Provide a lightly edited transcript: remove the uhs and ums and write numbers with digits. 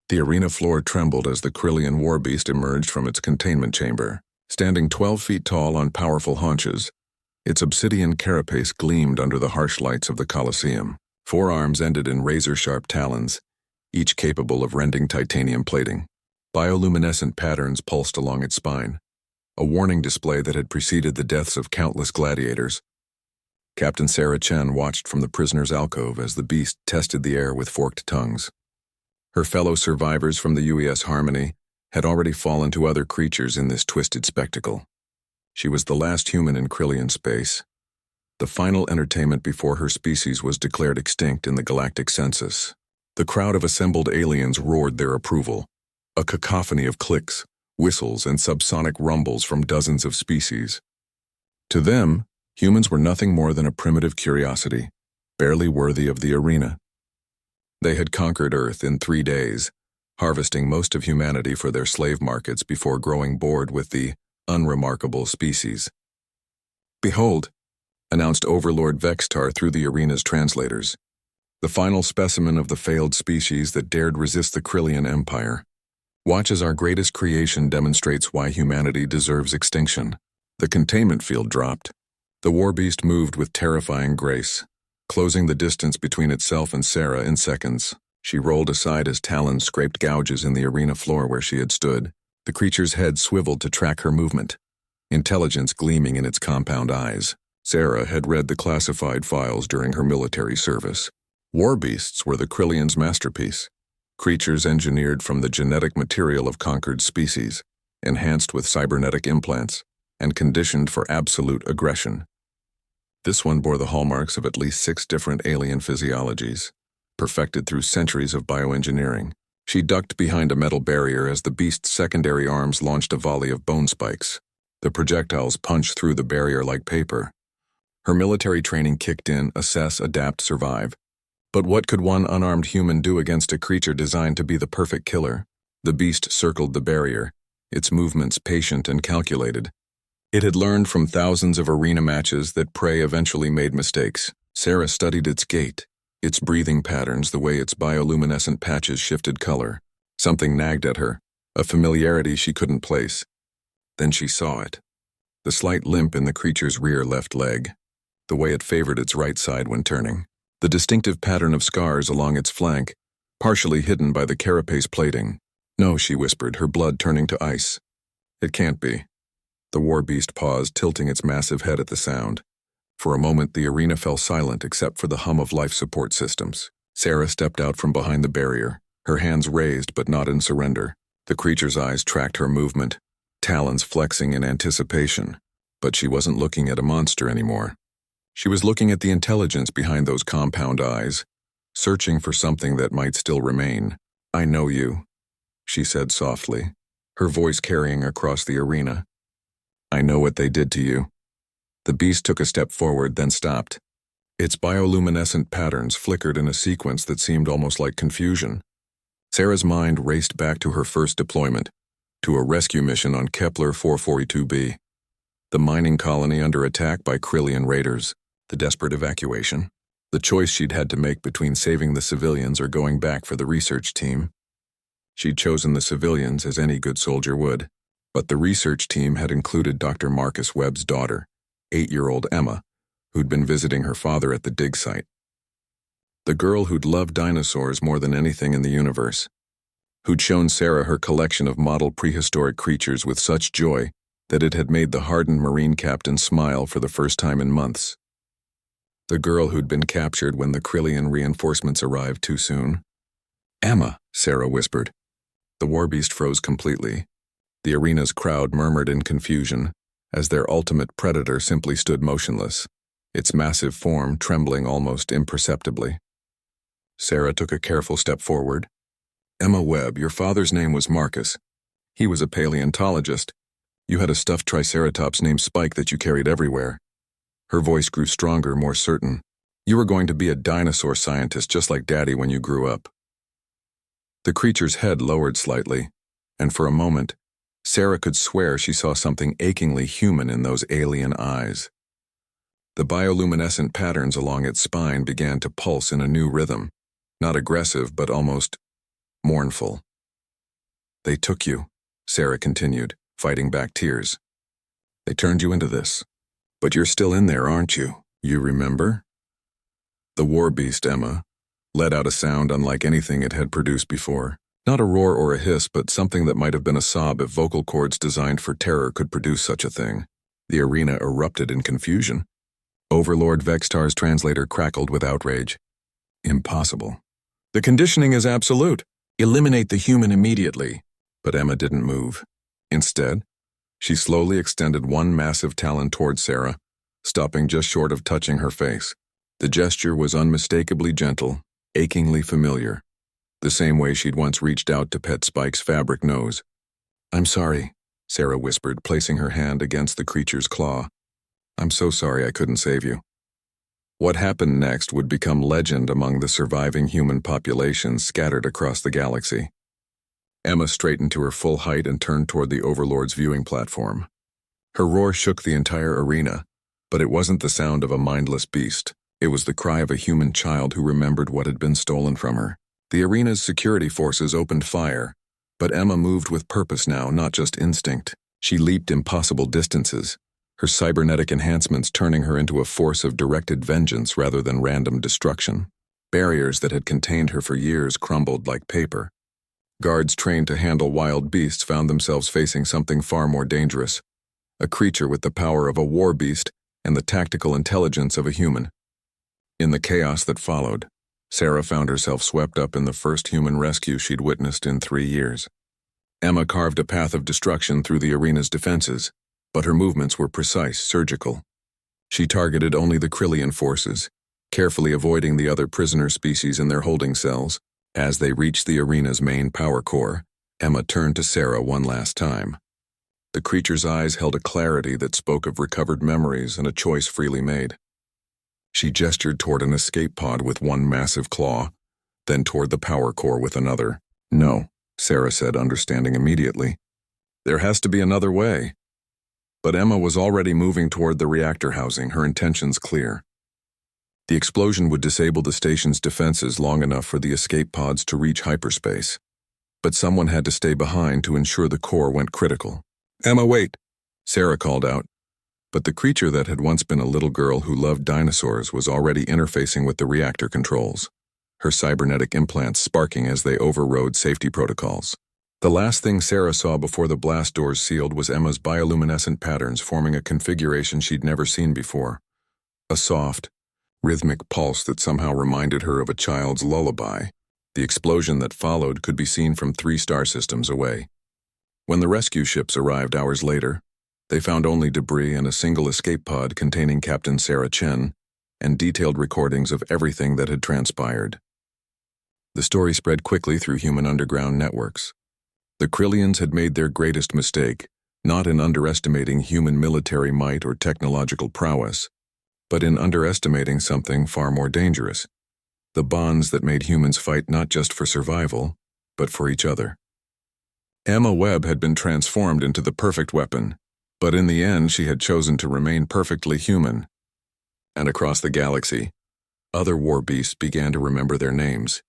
The arena floor trembled as the Krillian war beast emerged from its containment chamber. Standing 12 feet tall on powerful haunches, its obsidian carapace gleamed under the harsh lights of the Colosseum. Forearms ended in razor-sharp talons, each capable of rending titanium plating. Bioluminescent patterns pulsed along its spine, a warning display that had preceded the deaths of countless gladiators. Captain Sarah Chen watched from the prisoner's alcove as the beast tested the air with forked tongues. Her fellow survivors from the UES Harmony had already fallen to other creatures in this twisted spectacle. She was the last human in Krillian space, the final entertainment before her species was declared extinct in the galactic census. The crowd of assembled aliens roared their approval, a cacophony of clicks, whistles, and subsonic rumbles from dozens of species. To them, humans were nothing more than a primitive curiosity, barely worthy of the arena. They had conquered Earth in 3 days, harvesting most of humanity for their slave markets before growing bored with the unremarkable species. "Behold," announced Overlord Vextar through the arena's translators, "the final specimen of the failed species that dared resist the Krillian Empire. Watch as our greatest creation demonstrates why humanity deserves extinction." The containment field dropped. The war beast moved with terrifying grace, closing the distance between itself and Sarah in seconds. She rolled aside as talons scraped gouges in the arena floor where she had stood. The creature's head swiveled to track her movement, intelligence gleaming in its compound eyes. Sarah had read the classified files during her military service. War beasts were the Krillian's masterpiece, creatures engineered from the genetic material of conquered species, enhanced with cybernetic implants, and conditioned for absolute aggression. This one bore the hallmarks of at least 6 different alien physiologies, perfected through centuries of bioengineering. She ducked behind a metal barrier as the beast's secondary arms launched a volley of bone spikes. The projectiles punched through the barrier like paper. Her military training kicked in: assess, adapt, survive. But what could one unarmed human do against a creature designed to be the perfect killer? The beast circled the barrier, its movements patient and calculated. It had learned from thousands of arena matches that prey eventually made mistakes. Sarah studied its gait, its breathing patterns, the way its bioluminescent patches shifted color. Something nagged at her, a familiarity she couldn't place. Then she saw it. The slight limp in the creature's rear left leg, the way it favored its right side when turning. The distinctive pattern of scars along its flank, partially hidden by the carapace plating. "No," she whispered, her blood turning to ice. "It can't be." The war beast paused, tilting its massive head at the sound. For a moment, the arena fell silent except for the hum of life support systems. Sarah stepped out from behind the barrier, her hands raised but not in surrender. The creature's eyes tracked her movement, talons flexing in anticipation. But she wasn't looking at a monster anymore. She was looking at the intelligence behind those compound eyes, searching for something that might still remain. "I know you," she said softly, her voice carrying across the arena. "I know what they did to you." The beast took a step forward, then stopped. Its bioluminescent patterns flickered in a sequence that seemed almost like confusion. Sarah's mind raced back to her first deployment, to a rescue mission on Kepler 442b. The mining colony under attack by Krillian raiders, the desperate evacuation, the choice she'd had to make between saving the civilians or going back for the research team. She'd chosen the civilians, as any good soldier would, but the research team had included Dr. Marcus Webb's daughter, 8-year-old Emma, who'd been visiting her father at the dig site. The girl who'd loved dinosaurs more than anything in the universe, who'd shown Sarah her collection of model prehistoric creatures with such joy that it had made the hardened Marine captain smile for the first time in months. The girl who'd been captured when the Krillian reinforcements arrived too soon. "Emma," Sarah whispered. The war beast froze completely. The arena's crowd murmured in confusion, as their ultimate predator simply stood motionless, its massive form trembling almost imperceptibly. Sarah took a careful step forward. "Emma Webb, your father's name was Marcus. He was a paleontologist. You had a stuffed triceratops named Spike that you carried everywhere." Her voice grew stronger, more certain. "You were going to be a dinosaur scientist just like Daddy when you grew up." The creature's head lowered slightly, and for a moment, Sarah could swear she saw something achingly human in those alien eyes. The bioluminescent patterns along its spine began to pulse in a new rhythm, not aggressive but almost mournful. They took you, Sarah continued, fighting back tears. They turned you into this. But you're still in there, aren't you? You remember? The war beast, Emma, let out a sound unlike anything it had produced before. Not a roar or a hiss, but something that might have been a sob if vocal cords designed for terror could produce such a thing. The arena erupted in confusion. Overlord Vextar's translator crackled with outrage. Impossible. The conditioning is absolute. Eliminate the human immediately. But Emma didn't move. Instead, she slowly extended one massive talon toward Sarah, stopping just short of touching her face. The gesture was unmistakably gentle, achingly familiar, the same way she'd once reached out to pet Spike's fabric nose. I'm sorry, Sarah whispered, placing her hand against the creature's claw. I'm so sorry I couldn't save you. What happened next would become legend among the surviving human populations scattered across the galaxy. Emma straightened to her full height and turned toward the Overlord's viewing platform. Her roar shook the entire arena, but it wasn't the sound of a mindless beast. It was the cry of a human child who remembered what had been stolen from her. The arena's security forces opened fire, but Emma moved with purpose now, not just instinct. She leaped impossible distances, her cybernetic enhancements turning her into a force of directed vengeance rather than random destruction. Barriers that had contained her for years crumbled like paper. Guards trained to handle wild beasts found themselves facing something far more dangerous, a creature with the power of a war beast and the tactical intelligence of a human. In the chaos that followed, Sarah found herself swept up in the first human rescue she'd witnessed in 3 years. Emma carved a path of destruction through the arena's defenses, but her movements were precise, surgical. She targeted only the Krillian forces, carefully avoiding the other prisoner species in their holding cells. As they reached the arena's main power core, Emma turned to Sarah one last time. The creature's eyes held a clarity that spoke of recovered memories and a choice freely made. She gestured toward an escape pod with one massive claw, then toward the power core with another. No, Sarah said, understanding immediately. There has to be another way. But Emma was already moving toward the reactor housing, her intentions clear. The explosion would disable the station's defenses long enough for the escape pods to reach hyperspace. But someone had to stay behind to ensure the core went critical. Emma, wait, Sarah called out. But the creature that had once been a little girl who loved dinosaurs was already interfacing with the reactor controls, her cybernetic implants sparking as they overrode safety protocols. The last thing Sarah saw before the blast doors sealed was Emma's bioluminescent patterns forming a configuration she'd never seen before. A soft, rhythmic pulse that somehow reminded her of a child's lullaby. The explosion that followed could be seen from 3 star systems away. When the rescue ships arrived hours later, they found only debris and a single escape pod containing Captain Sarah Chen, and detailed recordings of everything that had transpired. The story spread quickly through human underground networks. The Krillians had made their greatest mistake, not in underestimating human military might or technological prowess, but in underestimating something far more dangerous: the bonds that made humans fight not just for survival, but for each other. Emma Webb had been transformed into the perfect weapon, but in the end she had chosen to remain perfectly human. And across the galaxy, other war beasts began to remember their names.